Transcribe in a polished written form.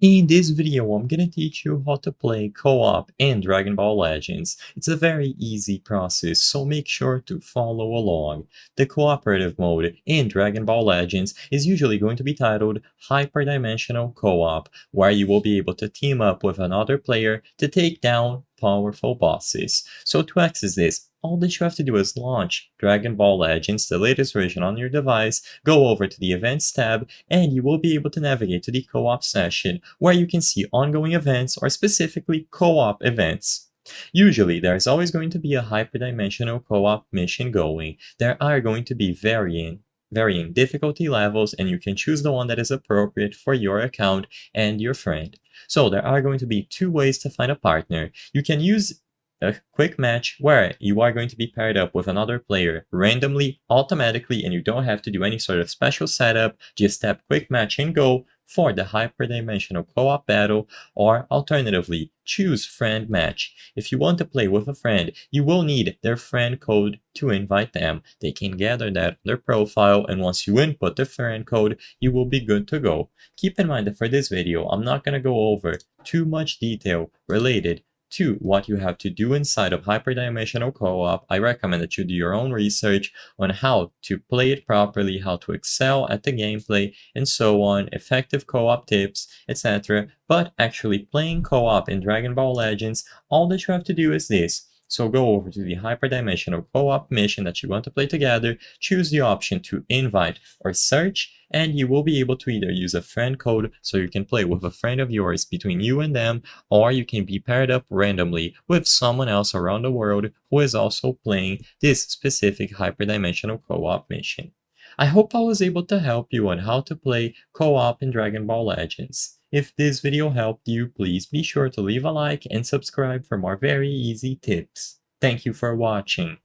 In this video, I'm gonna teach you how to play co-op in Dragon Ball Legends. It's a very easy process, so make sure to follow along. The cooperative mode in Dragon Ball Legends is usually going to be titled Hyperdimensional Co-op, where you will be able to team up with another player to take down powerful bosses. So to access this, all that you have to do is launch Dragon Ball Legends, the latest version on your device, go over to the Events tab, and you will be able to navigate to the co-op session where you can see ongoing events or specifically co-op events. Usually, there's always going to be a hyperdimensional co-op mission going. There are going to be varying difficulty levels, and you can choose the one that is appropriate for your account and your friend. So there are going to be two ways to find a partner. You can use a quick match where you are going to be paired up with another player randomly, automatically, and you don't have to do any sort of special setup. Just tap quick match and go for the hyperdimensional co-op battle, or alternatively, choose friend match. If you want to play with a friend, you will need their friend code to invite them. They can gather that on their profile, and once you input the friend code, you will be good to go. Keep in mind that for this video, I'm not going to go over too much detail related to what you have to do inside of hyperdimensional co-op. I recommend that you do your own research on how to play it properly, how to excel at the gameplay, and so on, effective co-op tips, etc. But actually playing co-op in Dragon Ball Legends, all that you have to do is this. So go over to the hyperdimensional co-op mission that you want to play together, choose the option to invite or search, and you will be able to either use a friend code so you can play with a friend of yours between you and them, or you can be paired up randomly with someone else around the world who is also playing this specific hyperdimensional co-op mission. I hope I was able to help you on how to play co-op in Dragon Ball Legends. If this video helped you, please be sure to leave a like and subscribe for more very easy tips. Thank you for watching.